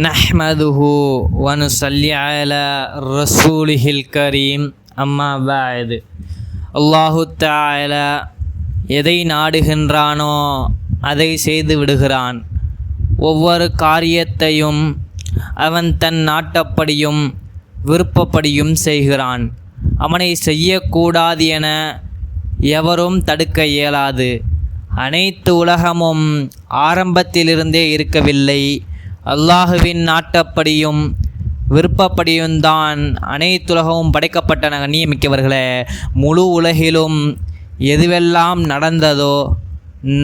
நஹ்மதுஹு வ நுஸல்லி அலா ரசூலிஹில் கரீம். அம்மா பஅது. அல்லாஹு தஆலா எதை நாடுகின்றானோ அதை செய்து விடுகிறான். ஒவ்வொரு காரியத்தையும் அவன் தன் நாட்டப்படியும் விருப்பப்படியும் செய்கிறான். அவனை செய்யக்கூடாது என எவரும் தடுக்க இயலாது. அனைத்து உலகமும் ஆரம்பத்திலிருந்தே இருக்கவில்லை. அல்லாஹுவின் நாட்டப்படியும் விருப்பப்படியும் தான் அனைத்துலகமும் படைக்கப்பட்டன. கண்ணியமிக்கவர்களே, முழு உலகிலும் எதுவெல்லாம் நடந்ததோ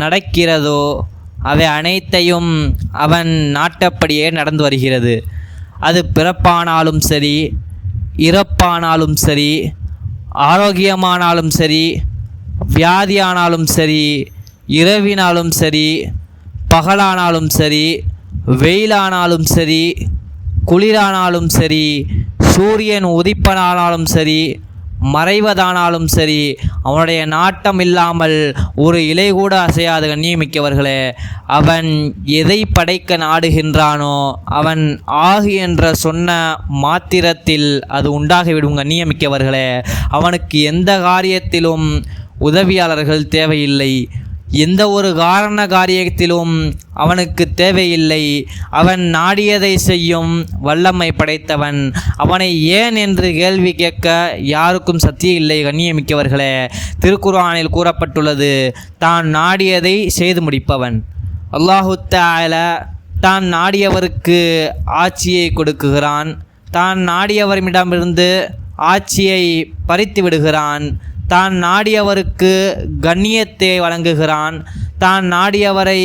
நடக்கிறதோ அவை அனைத்தையும் அவன் நாட்டப்படியே நடந்து வருகிறது. அது பிறப்பானாலும் சரி, இறப்பானாலும் சரி, ஆரோக்கியமானாலும் சரி, வியாதியானாலும் சரி, இரவினாலும் சரி, பகலானாலும் சரி, வெயிலானாலும் சரி, குளிரானாலும் சரி, சூரியன் உதிப்பனானாலும் சரி, மறைவதானாலும் சரி, அவனுடைய நாட்டம் இல்லாமல் ஒரு இலை கூட அசையாது. கண்ணியமிக்கவர்களே, அவன் எதை படைக்க நாடுகின்றானோ அவன் ஆகு என்ற சொன்ன மாத்திரத்தில் அது உண்டாகிவிடும். கண்ணியமிக்கவர்களே, அவனுக்கு எந்த காரியத்திலும் உதவியாளர்கள் தேவையில்லை. எந்த ஒரு காரியத்திலும் அவனுக்கு தேவையில்லை. அவன் நாடியதை செய்யும் வல்லமை படைத்தவன். அவனை ஏன் என்று கேள்வி கேட்க யாருக்கும் சத்தியம் இல்லை. கண்ணியமிக்கவர்களே, திருக்குர்ஆனில் கூறப்பட்டுள்ளது, தான் நாடியதை செய்து முடிப்பவன். அல்லாஹு தஆலா தான் நாடியவருக்கு ஆட்சியை கொடுக்குகிறான். தான் நாடியவரிடமிருந்து ஆட்சியை பறித்து விடுகிறான். தான் நாடியவருக்கு கண்ணியத்தை வழங்குகிறான். தான் நாடியவரை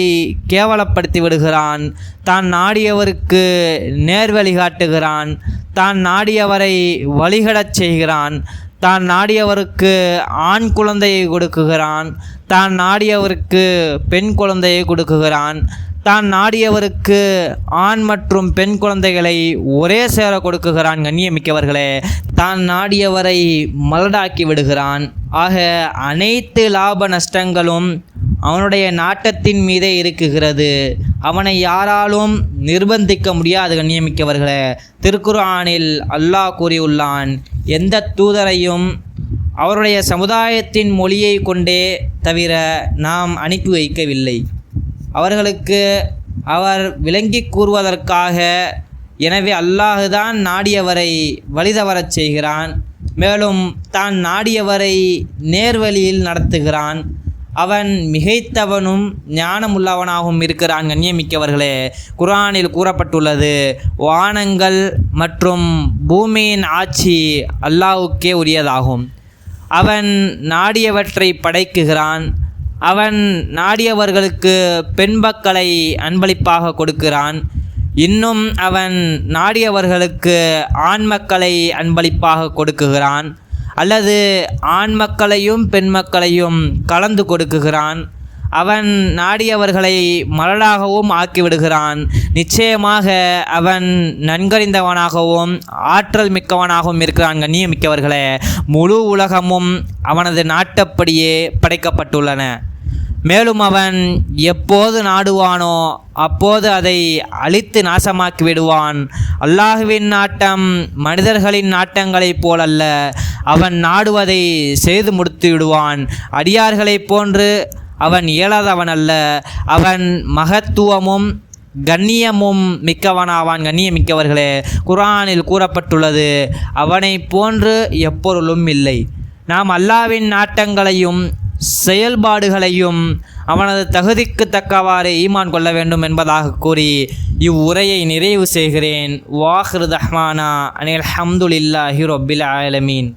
கேவலப்படுத்தி விடுகிறான். தான் நாடியவருக்கு நேர்வழி காட்டுகிறான். தான் நாடியவரை வழிகடச் செய்கிறான். தான் நாடியவருக்கு ஆண் குழந்தையை கொடுக்குகிறான். தான் நாடியவருக்கு பெண் குழந்தையை கொடுக்குகிறான். தான் நாடியவருக்கு ஆண் மற்றும் பெண் குழந்தைகளை ஒரே சேர கொடுக்குகிறான். கண்ணியமிக்கவர்களே, தான் நாடியவரை மலடாக்கி விடுகிறான். ஆக அனைத்து லாப நஷ்டங்களும் அவனுடைய நாட்டத்தின் மீதே இருக்குகிறது. அவனை யாராலும் நிர்பந்திக்க முடியாது. கண்ணியமிக்கவர்களே, திருக்குர்ஆனில் அல்லாஹ் கூறியுள்ளான், எந்த தூதரையும் அவருடைய சமுதாயத்தின் மொழியை கொண்டே தவிர நாம் அனுப்பி வைக்கவில்லை. அவர்களுக்கு அவர் விளங்கி கூறுவதற்காக. எனவே அல்லாஹுதான் நாடியவரை வழிதவரச் செய்கிறான். மேலும் தான் நாடியவரை நேர்வழியில் நடத்துகிறான். அவன் மிகைத்தவனும் ஞானமுள்ளவனாகவும் இருக்கிறான். கண்ணியமிக்கவர்களே, குர்ஆனில் கூறப்பட்டுள்ளது, வானங்கள் மற்றும் பூமியின் ஆட்சி அல்லாஹுக்கே உரியதாகும். அவன் நாடியவற்றை படைக்குகிறான். அவன் நாடியவர்களுக்கு பெண் மக்களை அன்பளிப்பாக கொடுக்கிறான். இன்னும் அவன் நாடியவர்களுக்கு ஆண் மக்களை அன்பளிப்பாக கொடுக்குகிறான். அல்லது ஆண் மக்களையும் பெண் மக்களையும் கலந்து கொடுக்குகிறான். அவன் நாடியவர்களை மலடாகவும் ஆக்கிவிடுகிறான். நிச்சயமாக அவன் நன்கறிந்தவனாகவும் ஆற்றல் மிக்கவனாகவும் இருக்கிறான். கண்ணியமிக்கவர்களே, முழு உலகமும் அவனது நாட்டப்படியே படைக்கப்பட்டுள்ளன. மேலும் அவன் எப்போது நாடுவானோ அப்போது அதை அழித்து நாசமாக்கி விடுவான். அல்லாஹுவின் நாட்டம் மனிதர்களின் நாட்டங்களைப் போலல்ல. அவன் நாடுவதை செய்து முடித்து விடுவான். அடியார்களைப் போன்று அவன் இயலாதவன் அல்ல. அவன் மகத்துவமும் கண்ணியமும் மிக்கவனாவான். கண்ணியமிக்கவர்களே, குர்ஆனில் கூறப்பட்டுள்ளது, அவனை போன்று எப்பொருளும் இல்லை. நாம் அல்லாஹ்வின் நாட்டங்களையும் செயல்பாடுகளையும் அவனது தகுதிக்கு தக்கவாறு ஈமான் கொள்ள வேண்டும் என்பதாக கூறி இவ்வுரையை நிறைவு செய்கிறேன். வாஹிரு தஹ்வானா அனில் ஹம்துலில்லாஹி ரப்பில் ஆலமீன்.